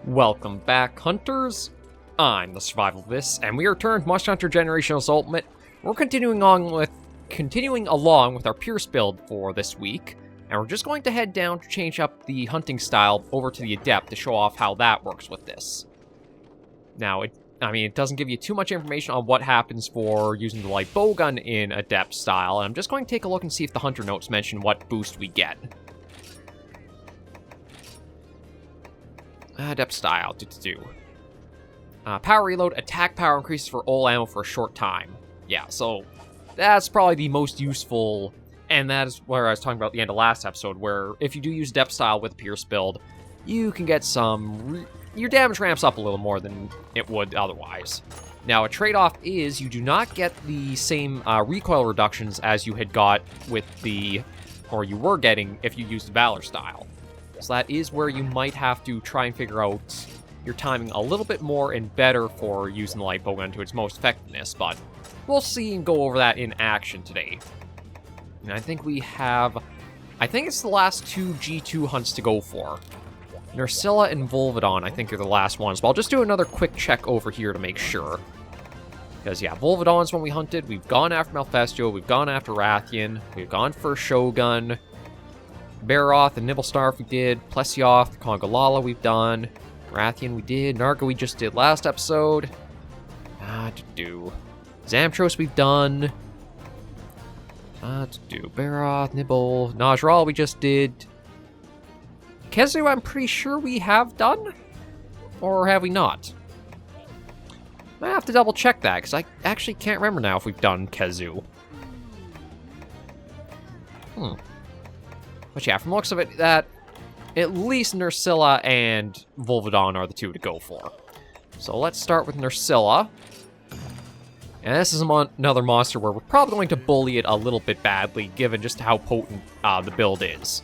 Welcome back, Hunters. I'm the Survivalist, and we returned Monster Hunter Generational's Ultimate. We're continuing along with our Pierce build for this week, and we're just going to head down to change up the hunting style over to the Adept to show off how that works with this. Now, it doesn't give you too much information on what happens for using the light bowgun in Adept style, and I'm just going to take a look and see if the Hunter notes mention what boost we get. Adept style, power reload, attack power increases for all ammo for a short time. Yeah, so that's probably the most useful, and that is where I was talking about at the end of last episode, where if you do use Adept style with a Pierce build, you can get your damage ramps up a little more than it would otherwise. Now, a trade-off is you do not get the same recoil reductions as you had got with you were getting if you used the Valor style. So that is where you might have to try and figure out your timing a little bit more and better for using the light bowgun to its most effectiveness, but we'll see and go over that in action today. And I think it's the last two G2 hunts to go for. Nerscylla and Volvidon, I think, are the last ones, but I'll just do another quick check over here to make sure. Because, yeah, Volvidon's when we hunted. We've gone after Malfestio, we've gone after Rathian, we've gone for Shogun, Baroth and Nibblestarf we did, Plesioth, Kongalala we've done, Rathian we did, Narga we just did last episode, Zamtros we've done, Baroth, Nibble, Najral we just did, Khezu I'm pretty sure we have done, or have we not? I have to double check that, because I actually can't remember now if we've done Khezu. But yeah, from the looks of it, that at least Nerscylla and Volvidon are the two to go for. So let's start with Nerscylla. And this is another monster where we're probably going to bully it a little bit badly, given just how potent the build is.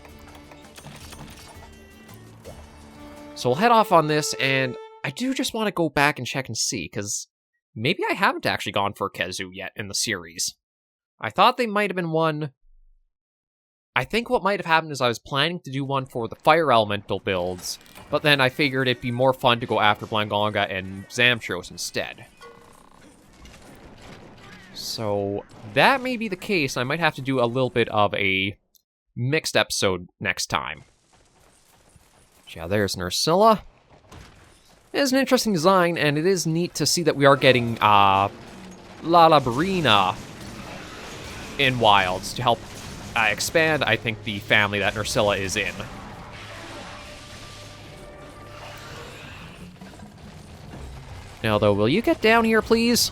So we'll head off on this, and I do just want to go back and check and see, because maybe I haven't actually gone for Khezu yet in the series. I thought they might have been one. I think what might have happened is I was planning to do one for the Fire Elemental builds, but then I figured it'd be more fun to go after Blangonga and Zamtros instead. So that may be the case. I might have to do a little bit of a mixed episode next time. Yeah, there's Nerscylla. It is an interesting design, and it is neat to see that we are getting Lalabarina in Wilds to help expand, I think, the family that Nerscylla is in. Now, though, will you get down here, please?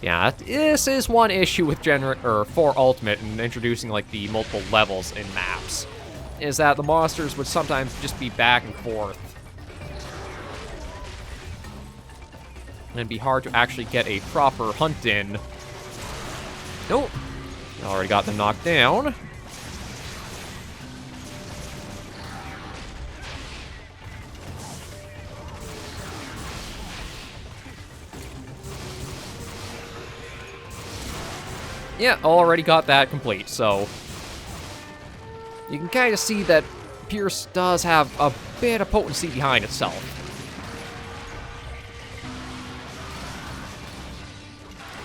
Yeah, this is one issue with for Ultimate and introducing, like, the multiple levels in maps, is that the monsters would sometimes just be back and forth. And it'd be hard to actually get a proper hunt in. Nope. Already got them knocked down. Yeah, already got that complete, so you can kind of see that Pierce does have a bit of potency behind itself.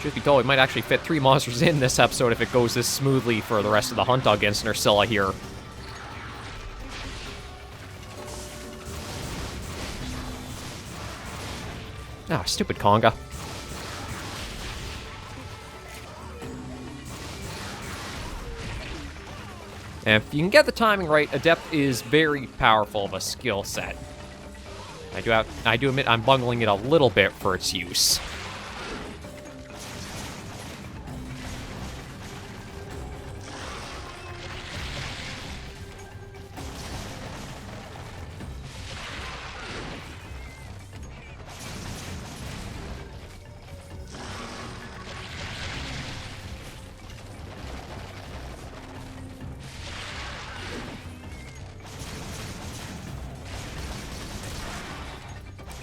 Truth be told, we might actually fit 3 monsters in this episode if it goes this smoothly for the rest of the hunt against Nerscylla here. Ah, stupid Conga. And if you can get the timing right, Adept is very powerful of a skill set. I do admit I'm bungling it a little bit for its use.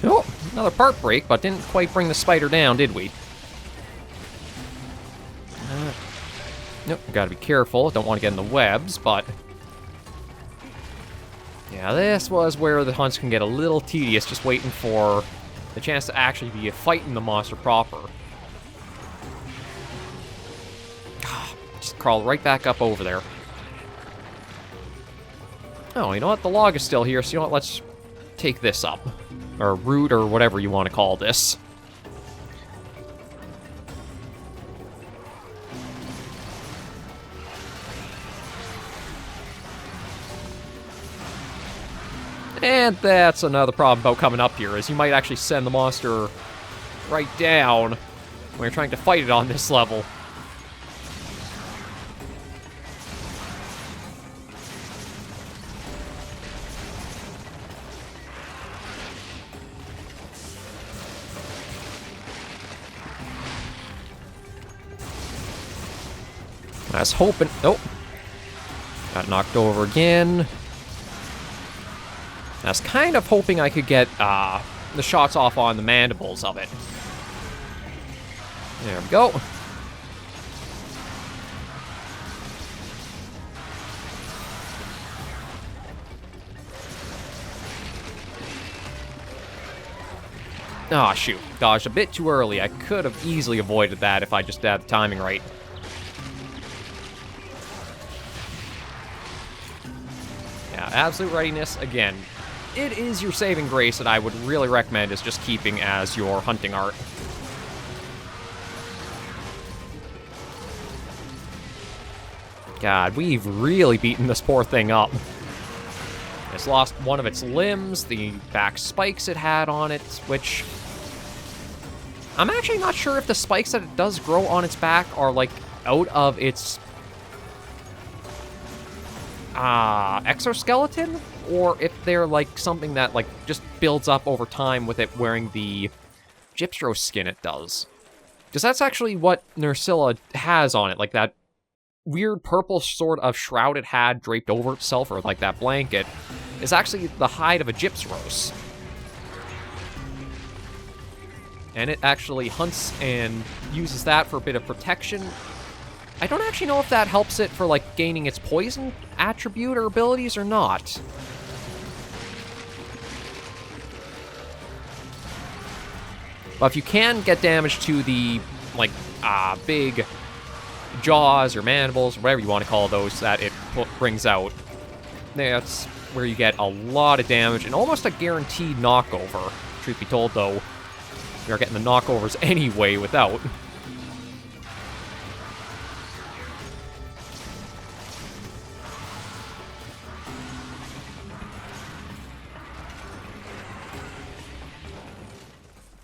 Oh, another part break, but didn't quite bring the spider down, did we? Nope, gotta be careful. Don't want to get in the webs, but... yeah, this was where the hunts can get a little tedious, just waiting for the chance to actually be fighting the monster proper. Just crawl right back up over there. Oh, you know what? The log is still here, so you know what? Let's take this up. Or root, or whatever you want to call this. And that's another problem about coming up here, is you might actually send the monster right down when you're trying to fight it on this level. I was hoping... nope. Got knocked over again. I was kind of hoping I could get the shots off on the mandibles of it. There we go. Ah, shoot. Dodged a bit too early. I could have easily avoided that if I just had the timing right. Yeah, absolute readiness, again. It is your saving grace that I would really recommend is just keeping as your hunting art. God, we've really beaten this poor thing up. It's lost one of its limbs, the back spikes it had on it, which... I'm actually not sure if the spikes that it does grow on its back are, like, out of its... exoskeleton? Or if they're, like, something that, like, just builds up over time with it wearing the Gypstro skin it does. Because that's actually what Nerscylla has on it, like that weird purple sort of shroud it had draped over itself, or like that blanket, is actually the hide of a Gypstros. And it actually hunts and uses that for a bit of protection. I don't actually know if that helps it for, like, gaining its poison attribute or abilities or not. But if you can get damage to the, like, big jaws or mandibles, or whatever you want to call those, that it brings out, that's where you get a lot of damage and almost a guaranteed knockover. Truth be told, though, you're getting the knockovers anyway without.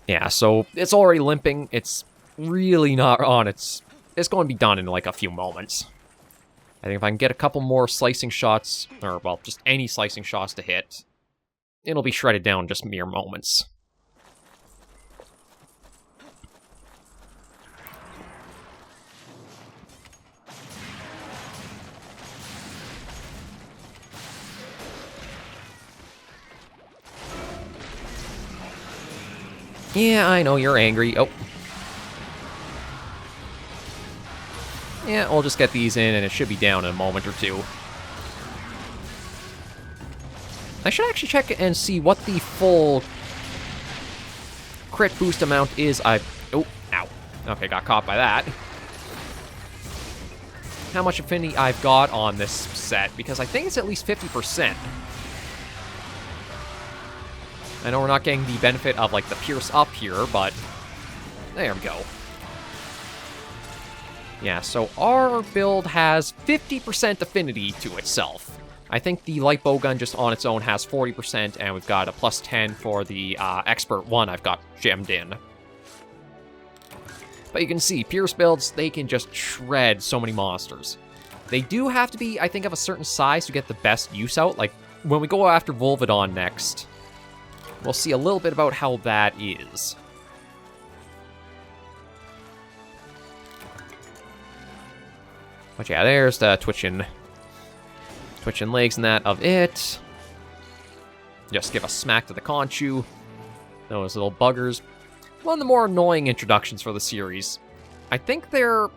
Yeah, so it's already limping. It's really not on. It's going to be done in like a few moments. I think if I can get a couple more slicing shots, or well, just any slicing shots to hit, it'll be shredded down in just mere moments. Yeah, I know, you're angry. Oh. Yeah, we'll just get these in, and it should be down in a moment or two. I should actually check and see what the full crit boost amount is. Oh, ow. Okay, got caught by that. How much affinity I've got on this set, because I think it's at least 50%. I know we're not getting the benefit of, like, the Pierce up here, but there we go. Yeah, so our build has 50% affinity to itself. I think the light bowgun just on its own has 40%, and we've got a plus 10 for the expert one I've got gemmed in. But you can see, Pierce builds, they can just shred so many monsters. They do have to be, I think, of a certain size to get the best use out. Like, when we go after Volvidon next, we'll see a little bit about how that is. But yeah, there's the twitching legs and that of it. Just give a smack to the Conchu. Those little buggers. One of the more annoying introductions for the series. I think they're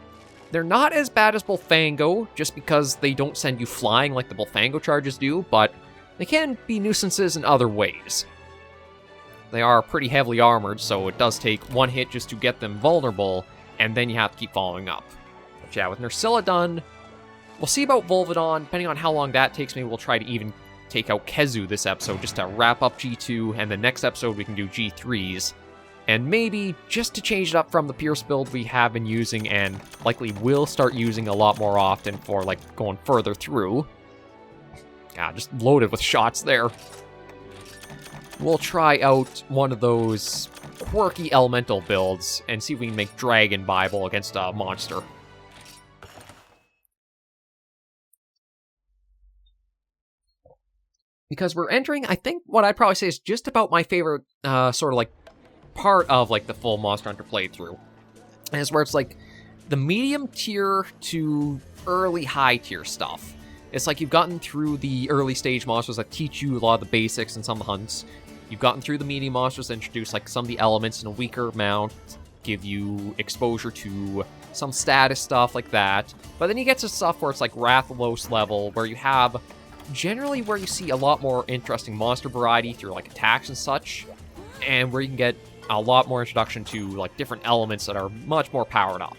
They're not as bad as Bullfango, just because they don't send you flying like the Bullfango charges do, but they can be nuisances in other ways. They are pretty heavily armored, so it does take one hit just to get them vulnerable, and then you have to keep following up. But yeah, with Nerscylla done, we'll see about Volvidon. Depending on how long that takes, maybe we'll try to even take out Khezu this episode, just to wrap up G2, and the next episode we can do G3s. And maybe just to change it up from the Pierce build we have been using, and likely will start using a lot more often for, like, going further through. God, just loaded with shots there. We'll try out one of those quirky elemental builds and see if we can make Dragon Bible against a monster. Because we're entering, I think what I'd probably say is just about my favorite sort of like part of like the full Monster Hunter playthrough. And it's where it's like the medium tier to early high tier stuff. It's like you've gotten through the early stage monsters that teach you a lot of the basics and some of the hunts. You've gotten through the medium monsters that introduce like some of the elements in a weaker amount, give you exposure to some status stuff like that. But then you get to stuff where it's like Rathalos level, where you have generally where you see a lot more interesting monster variety through like attacks and such, and where you can get a lot more introduction to like different elements that are much more powered up.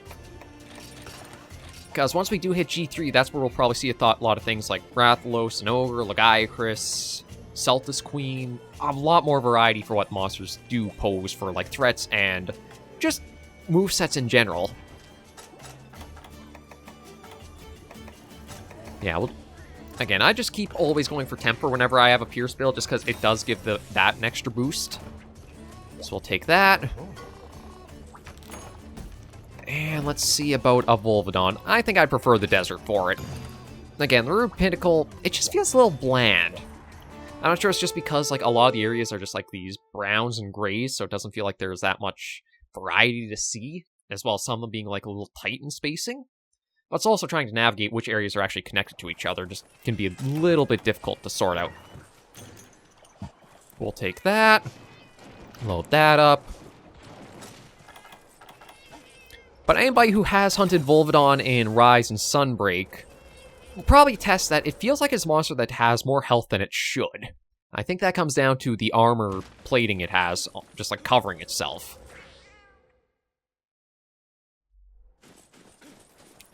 Because once we do hit G3, that's where we'll probably see a lot of things like Rathalos and Ogre, Lagiacrus, Celtis Queen, a lot more variety for what monsters do pose for like threats and just movesets in general. Yeah, well, again, I just keep always going for Temper whenever I have a Pierce build, just because it does give that an extra boost. So we'll take that. And let's see about a Volvidon. I think I'd prefer the desert for it. Again, the Rude Pinnacle, it just feels a little bland. I'm not sure it's just because like a lot of the areas are just like these browns and grays, so it doesn't feel like there's that much variety to see, as well as some of them being like a little tight in spacing. But it's also trying to navigate which areas are actually connected to each other, just can be a little bit difficult to sort out. We'll take that. Load that up. But anybody who has hunted Volvidon in Rise and Sunbreak will probably test that it feels like it's a monster that has more health than it should. I think that comes down to the armor plating it has, just like covering itself.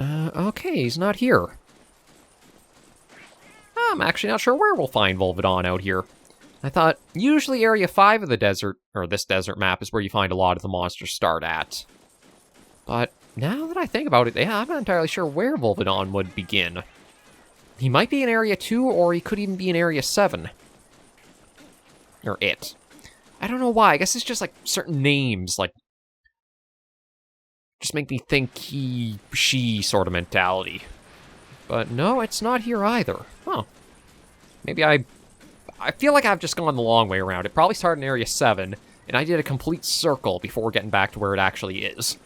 Okay, he's not here. I'm actually not sure where we'll find Volvidon out here. I thought usually Area 5 of the desert, or this desert map, is where you find a lot of the monsters start at. But now that I think about it, yeah, I'm not entirely sure where Volvidon would begin. He might be in Area 2, or he could even be in Area 7. Or it. I don't know why. I guess it's just like certain names, like, just make me think he, she sort of mentality. But no, it's not here either. Huh. Maybe I feel like I've just gone the long way around. It probably started in Area 7, and I did a complete circle before getting back to where it actually is.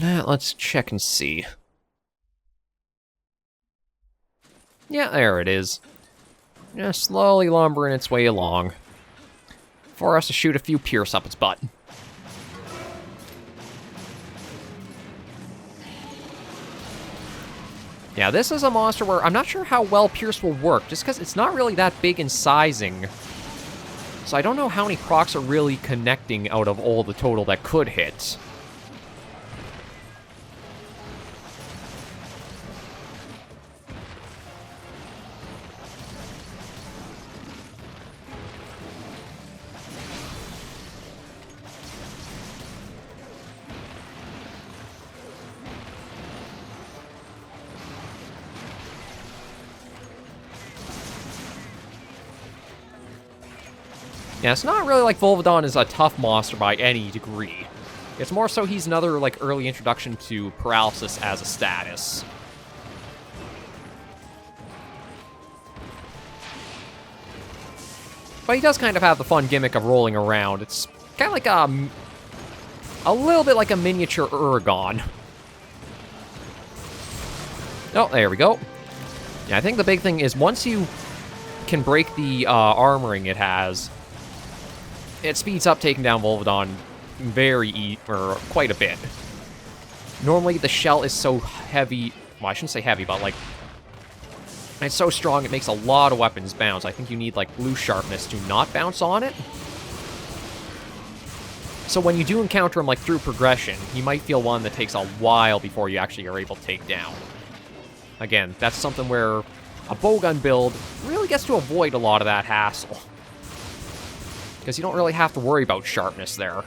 Let's check and see. Yeah, there it is. Just slowly lumbering its way along. For us to shoot a few Pierce up its butt. Yeah, this is a monster where I'm not sure how well Pierce will work, just because it's not really that big in sizing. So I don't know how many procs are really connecting out of all the total that could hit. Yeah, it's not really like Volvidon is a tough monster by any degree. It's more so he's another, like, early introduction to paralysis as a status. But he does kind of have the fun gimmick of rolling around. It's kind of like a little bit like a miniature Uragon. Oh, there we go. Yeah, I think the big thing is once you can break the armoring it has, it speeds up taking down Volvidon quite a bit. Normally, the shell is so heavy. Well, I shouldn't say heavy, but, like, it's so strong it makes a lot of weapons bounce. I think you need, like, blue sharpness to not bounce on it. So when you do encounter him, like, through progression, you might feel one that takes a while before you actually are able to take down. Again, that's something where a bowgun build really gets to avoid a lot of that hassle. Because you don't really have to worry about sharpness there.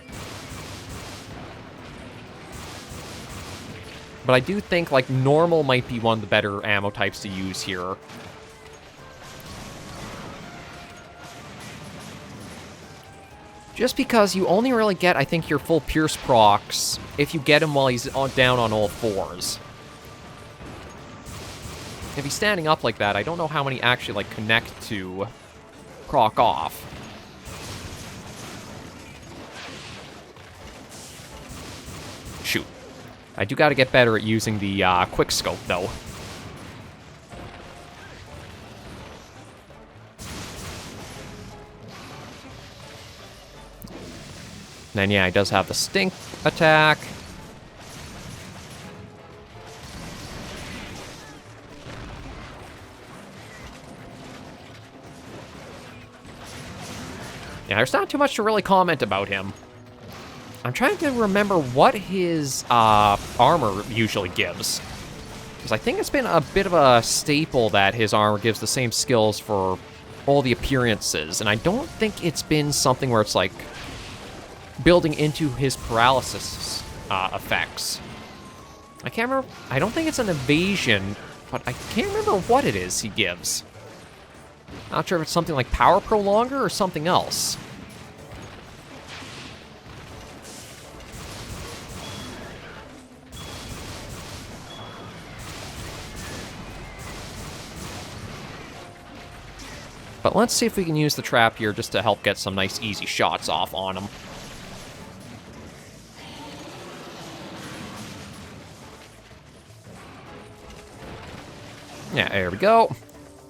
But I do think, like, normal might be one of the better ammo types to use here. Just because you only really get, I think, your full Pierce procs if you get him while he's down on all fours. If he's standing up like that, I don't know how many actually, like, connect to proc off. Shoot. I do gotta get better at using the quick scope, though. Then, yeah, he does have the stink attack. Yeah, there's not too much to really comment about him. I'm trying to remember what his armor usually gives. Because I think it's been a bit of a staple that his armor gives the same skills for all the appearances. And I don't think it's been something where it's like building into his paralysis effects. I can't remember. I don't think it's an evasion, but I can't remember what it is he gives. Not sure if it's something like power prolonger or something else. But let's see if we can use the trap here just to help get some nice easy shots off on him. Yeah, there we go.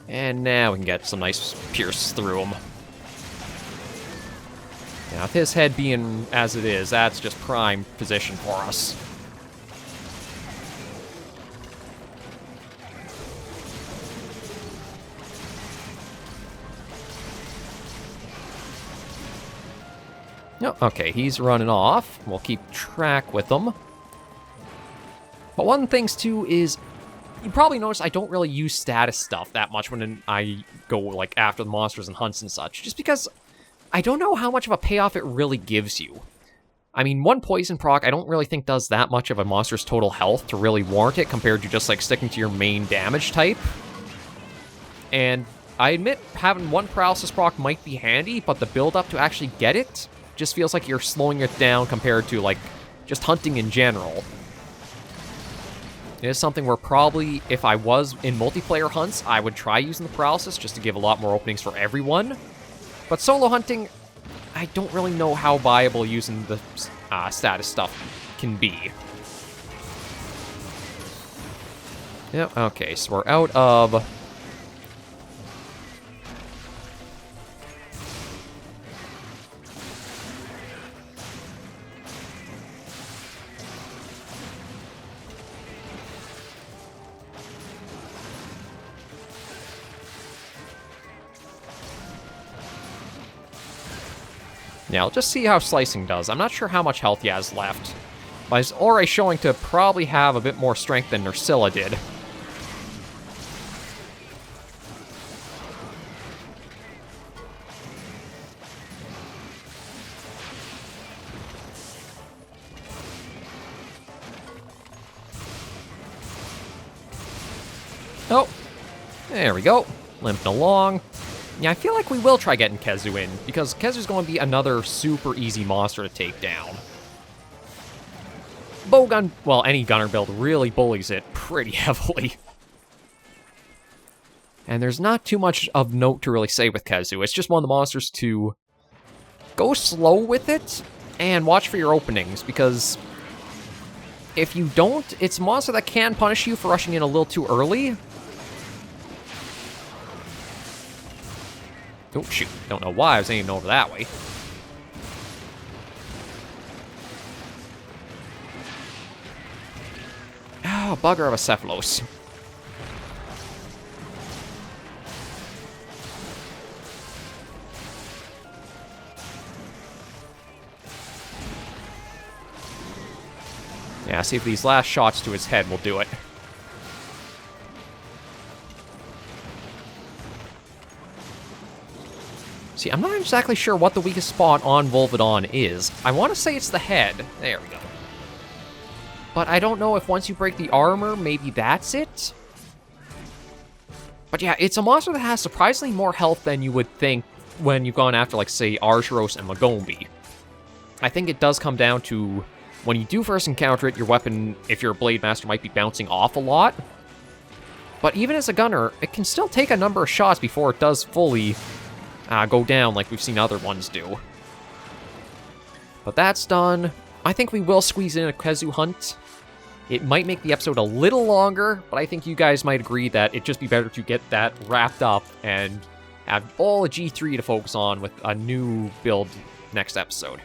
And now we can get some nice pierce through him. Now, with his head being as it is, that's just prime position for us. No, okay, he's running off. We'll keep track with him. But one of the things, too, is you probably notice I don't really use status stuff that much when I go, like, after the monsters and hunts and such. Just because I don't know how much of a payoff it really gives you. I mean, one poison proc I don't really think does that much of a monster's total health to really warrant it compared to just, like, sticking to your main damage type. And I admit having one paralysis proc might be handy, but the build-up to actually get it just feels like you're slowing it down compared to, like, just hunting in general. It is something where probably, if I was in multiplayer hunts, I would try using the paralysis just to give a lot more openings for everyone. But solo hunting, I don't really know how viable using the status stuff can be. Yep, okay, so we're out of... Yeah, I'll just see how slicing does. I'm not sure how much health he has left. But his aura is showing to probably have a bit more strength than Nerscylla did. Oh, there we go. Limping along. Yeah, I feel like we will try getting Khezu in, because Khezu's going to be another super easy monster to take down. Bowgun, well, any gunner build really bullies it pretty heavily. And there's not too much of note to really say with Khezu. It's just one of the monsters to go slow with it and watch for your openings, because if you don't, it's a monster that can punish you for rushing in a little too early. Oh, shoot. Don't know why I was aiming over that way. Oh, bugger of a Cephalos. Yeah, see if these last shots to his head will do it. See, I'm not exactly sure what the weakest spot on Volvidon is. I want to say it's the head. There we go. But I don't know if once you break the armor, maybe that's it? But yeah, it's a monster that has surprisingly more health than you would think when you've gone after, like, say, Argyros and Magombi. I think it does come down to, when you do first encounter it, your weapon, if you're a Blade Master, might be bouncing off a lot. But even as a gunner, it can still take a number of shots before it does fully go down like we've seen other ones do. But that's done. I think we will squeeze in a Khezu hunt. It might make the episode a little longer, but I think you guys might agree that it'd just be better to get that wrapped up and have all of G3 to focus on with a new build next episode.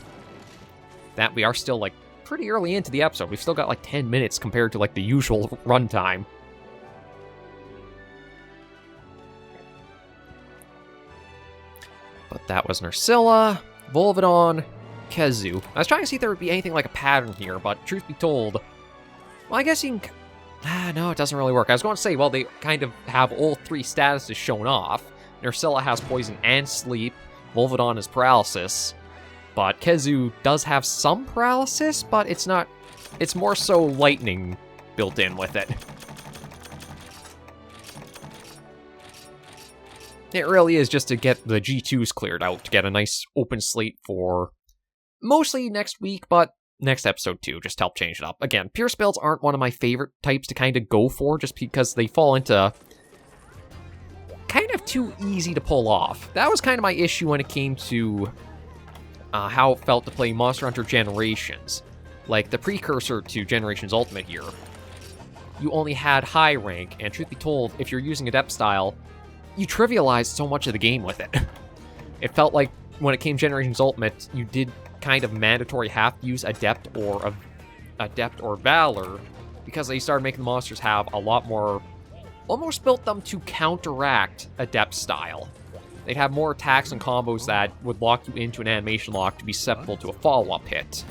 That we are still, like, pretty early into the episode. We've still got, like, 10 minutes compared to, like, the usual runtime. But that was Nerscylla, Volvidon, Khezu. I was trying to see if there would be anything like a pattern here, but truth be told, well, I guess you can... no, it doesn't really work. I was going to say, well, they kind of have all three statuses shown off. Nerscylla has poison and sleep. Volvidon is paralysis. But Khezu does have some paralysis, but it's not... It's more so lightning built in with it. It really is just to get the G2s cleared out, to get a nice open slate for mostly next week, but next episode too, just to help change it up. Again, Pierce builds aren't one of my favorite types to kind of go for, just because they fall into kind of too easy to pull off. That was kind of my issue when it came to how it felt to play Monster Hunter Generations. Like, the precursor to Generations Ultimate here, you only had high rank, and truth be told, if you're using Adept style, you trivialized so much of the game with it. It felt like when it came Generations Ultimate, you did kind of mandatory have to use Adept or Valor, because they started making the monsters have a lot more, almost built them to counteract Adept style. They'd have more attacks and combos that would lock you into an animation lock to be susceptible to a follow-up hit.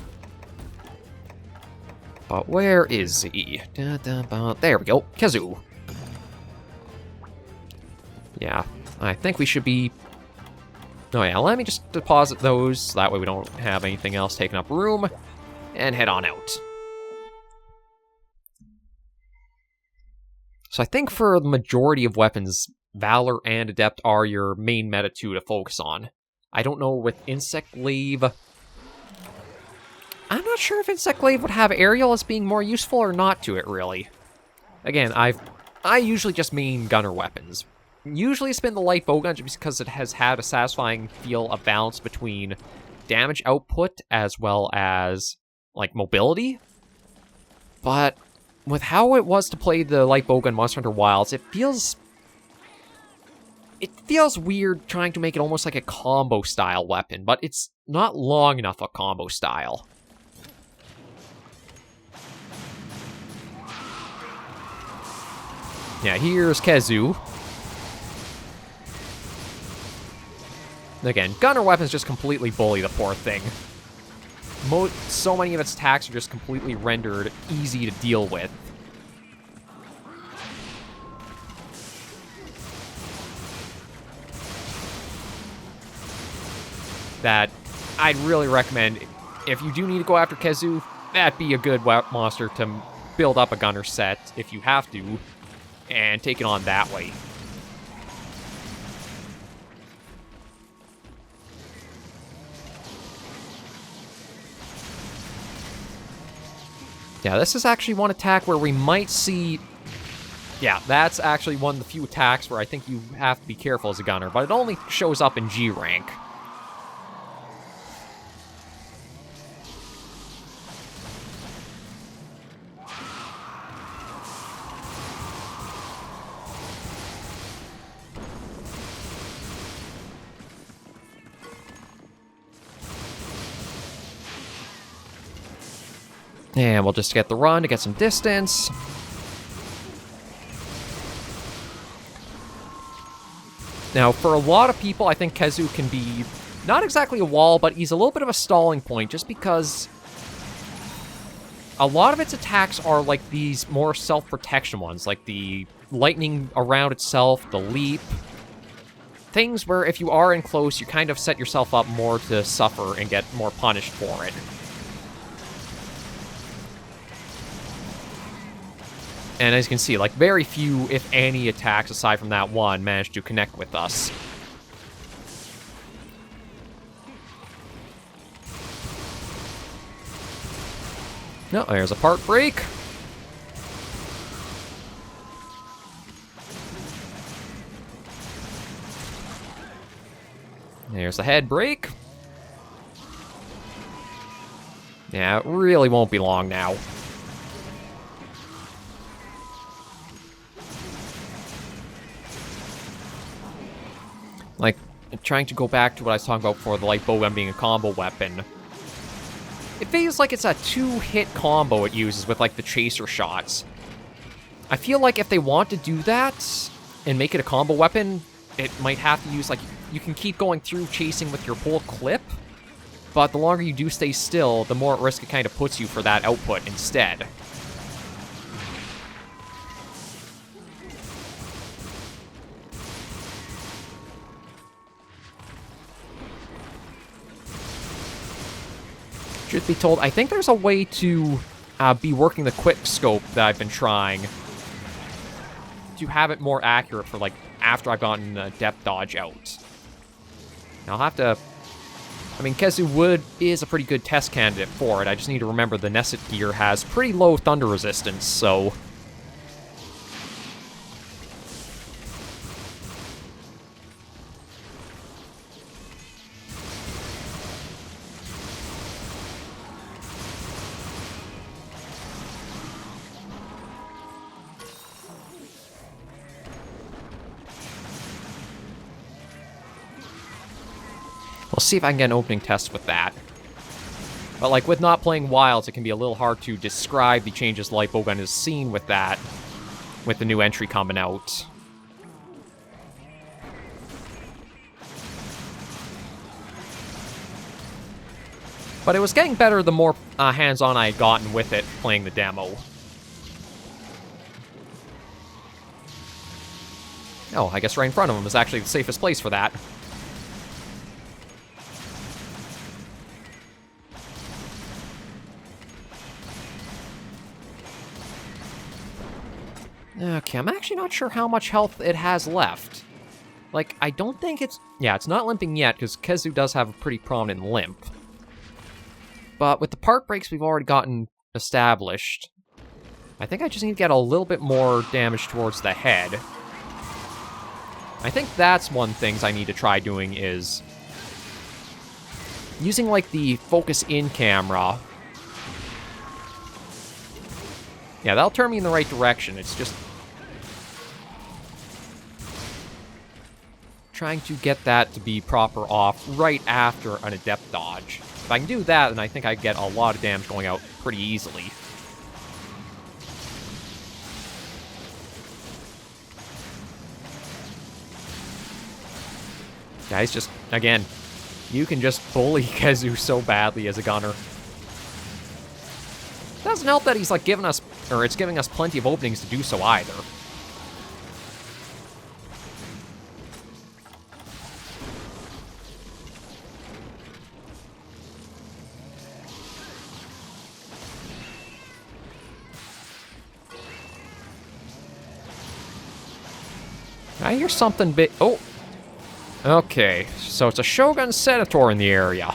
But where is he? There we go, Khezu. Yeah, I think we should be... Oh yeah, let me just deposit those, so that way we don't have anything else taking up room, and head on out. So I think for the majority of weapons, Valor and Adept are your main meta 2 to focus on. I don't know with Insect Glaive... I'm not sure if Insect Glaive would have Aerial as being more useful or not to it, really. Again, I usually just main gunner weapons. Usually it's been the light bowgun just because it has had a satisfying feel of balance between damage output as well as, like, mobility. But with how it was to play the light bowgun Monster Hunter Wilds, it feels weird trying to make it almost like a combo style weapon, but it's not long enough a combo style. Yeah, here's Khezu. Again, gunner weapons just completely bully the poor thing. So many of its attacks are just completely rendered easy to deal with. That I'd really recommend, if you do need to go after Khezu, that'd be a good monster to build up a gunner set if you have to, and take it on that way. Yeah, this is actually one attack where we might see... Yeah, that's actually one of the few attacks where I think you have to be careful as a gunner, but it only shows up in G rank. And we'll just get the run to get some distance. Now, for a lot of people, I think Khezu can be not exactly a wall, but he's a little bit of a stalling point, just because a lot of its attacks are like these more self-protection ones, like the lightning around itself, the leap. Things where if you are in close, you kind of set yourself up more to suffer and get more punished for it. And as you can see, like, very few, if any, attacks aside from that one managed to connect with us. No, there's a part break. There's the head break. Yeah, it really won't be long now. Like, trying to go back to what I was talking about before, the light bowgun being a combo weapon. It feels like it's a 2-hit combo it uses with, like, the chaser shots. I feel like if they want to do that and make it a combo weapon, it might have to use, like, you can keep going through chasing with your whole clip, but the longer you do stay still, the more at risk it kind of puts you for that output instead. Truth be told, I think there's a way to be working the quick scope that I've been trying to have it more accurate for, like, after I've gotten depth dodge out. Now, I'll have to... I mean, Khezu is a pretty good test candidate for it. I just need to remember the Nerscylla gear has pretty low thunder resistance, so... We'll see if I can get an opening test with that. But, like, with not playing Wilds, it can be a little hard to describe the changes Light Bowgun has seen with that, with the new entry coming out. But it was getting better the more hands-on I had gotten with it playing the demo. Oh, I guess right in front of him is actually the safest place for that. Okay, I'm actually not sure how much health it has left. Like, I don't think it's... Yeah, it's not limping yet, because Khezu does have a pretty prominent limp. But with the part breaks we've already gotten established, I think I just need to get a little bit more damage towards the head. I think that's one thing I need to try doing is... using, like, the focus-in camera. Yeah, that'll turn me in the right direction. It's just... trying to get that to be proper off right after an adept dodge. If I can do that, then I think I get a lot of damage going out pretty easily. Guys, just, again, you can just bully Khezu so badly as a gunner. Doesn't help that he's, like, giving us, or it's giving us plenty of openings to do so either. I hear something big. Oh! Okay, so it's a Shogun Senator in the area.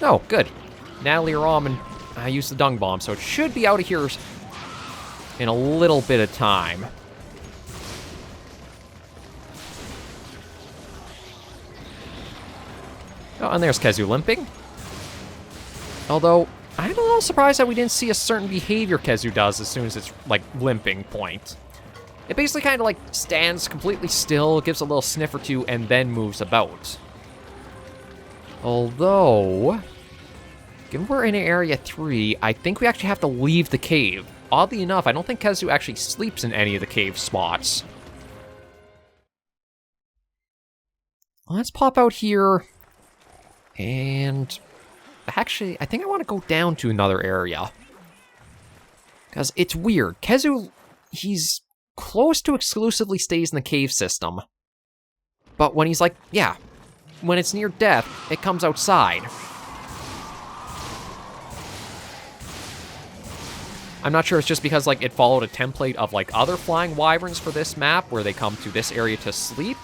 Oh, good. Natalie Rahman used the dung bomb, so it should be out of here in a little bit of time. Oh, and there's Khezu limping. Although, I'm a little surprised that we didn't see a certain behavior Khezu does as soon as it's, like, limping point. It basically kind of, like, stands completely still, gives a little sniff or two, and then moves about. Although, given we're in Area 3, I think we actually have to leave the cave. Oddly enough, I don't think Khezu actually sleeps in any of the cave spots. Let's pop out here, and actually, I think I want to go down to another area. Because it's weird. Khezu, he's close to exclusively stays in the cave system. But when he's like, yeah, when it's near death, it comes outside. I'm not sure it's just because, like, it followed a template of, like, other flying wyverns for this map, where they come to this area to sleep.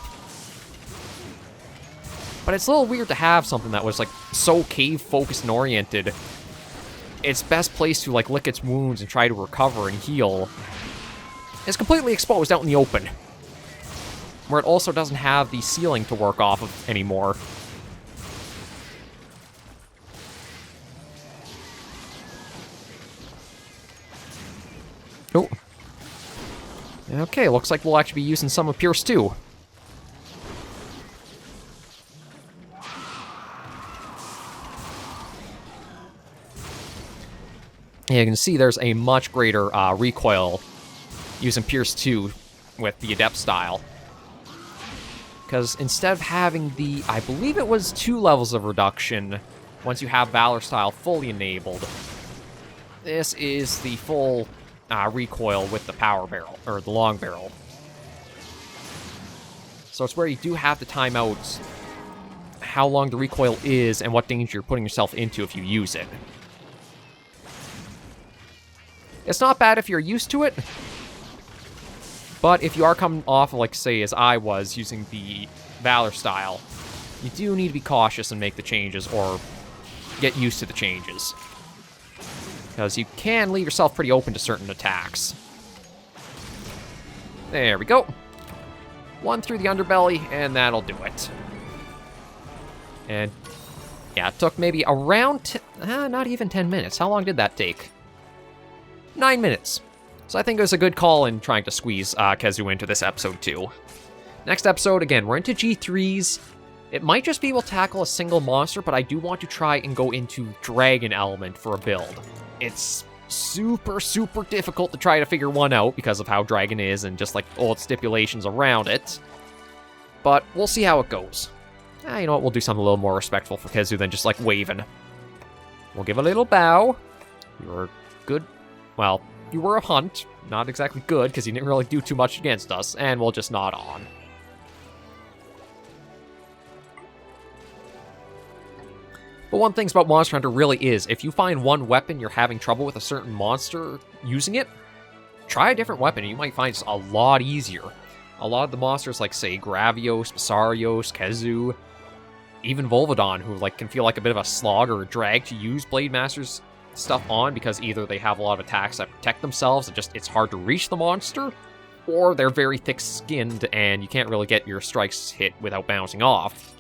But it's a little weird to have something that was, like, so cave-focused and oriented. Its best place to, like, lick its wounds and try to recover and heal is completely exposed out in the open. Where it also doesn't have the ceiling to work off of anymore. Oh. Okay, looks like we'll actually be using some of Pierce too. Yeah, you can see there's a much greater recoil using Pierce 2 with the Adept style. Because instead of having the, I believe it was 2 levels of reduction, once you have Valor style fully enabled, this is the full recoil with the power barrel, or the long barrel. So it's where you do have to time out how long the recoil is and what danger you're putting yourself into if you use it. It's not bad if you're used to it, but if you are coming off, like, say, as I was, using the Valor style, you do need to be cautious and make the changes, or get used to the changes. Because you can leave yourself pretty open to certain attacks. There we go. 1 through the underbelly, and that'll do it. And, yeah, it took maybe around, not even 10 minutes. How long did that take? 9 minutes. So I think it was a good call in trying to squeeze Khezu into this episode too. Next episode, again, we're into G3s. It might just be able to tackle a single monster, but I do want to try and go into Dragon element for a build. It's super, super difficult to try to figure one out because of how Dragon is and just like old stipulations around it. But we'll see how it goes. You know what, we'll do something a little more respectful for Khezu than just like waving. We'll give a little bow. You're good. Well, you were a hunt. Not exactly good, because you didn't really do too much against us, and we'll just nod on. But one thing about Monster Hunter really is, if you find one weapon you're having trouble with a certain monster using it, try a different weapon, and you might find it's a lot easier. A lot of the monsters, like, say, Gravios, Basarios, Khezu, even Volvidon, who, like, can feel like a bit of a slog or a drag to use Blade Master's stuff on because either they have a lot of attacks that protect themselves and just it's hard to reach the monster, or they're very thick-skinned and you can't really get your strikes hit without bouncing off.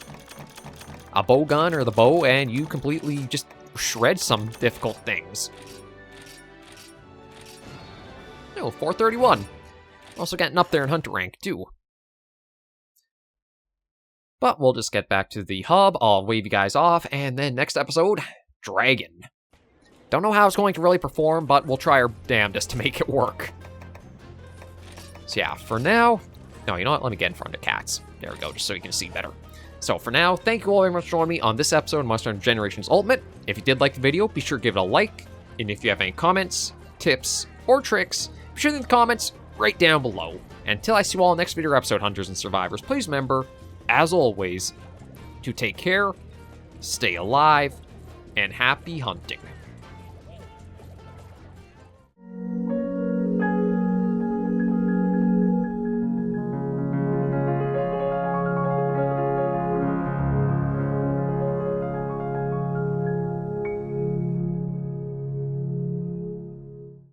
A bow gun or the bow and you completely just shred some difficult things. Oh, 431. Also getting up there in Hunter rank too. But we'll just get back to the hub, I'll wave you guys off, and then next episode, Dragon. Don't know how it's going to really perform, but we'll try our damnedest to make it work. So yeah, for now... No, you know what? Let me get in front of cats. There we go, just so you can see better. So for now, thank you all very much for joining me on this episode of Monster Hunter Generations Ultimate. If you did like the video, be sure to give it a like. And if you have any comments, tips, or tricks, be sure to leave the comments right down below. And until I see you all in the next video episode, Hunters and Survivors, please remember, as always, to take care, stay alive, and happy hunting.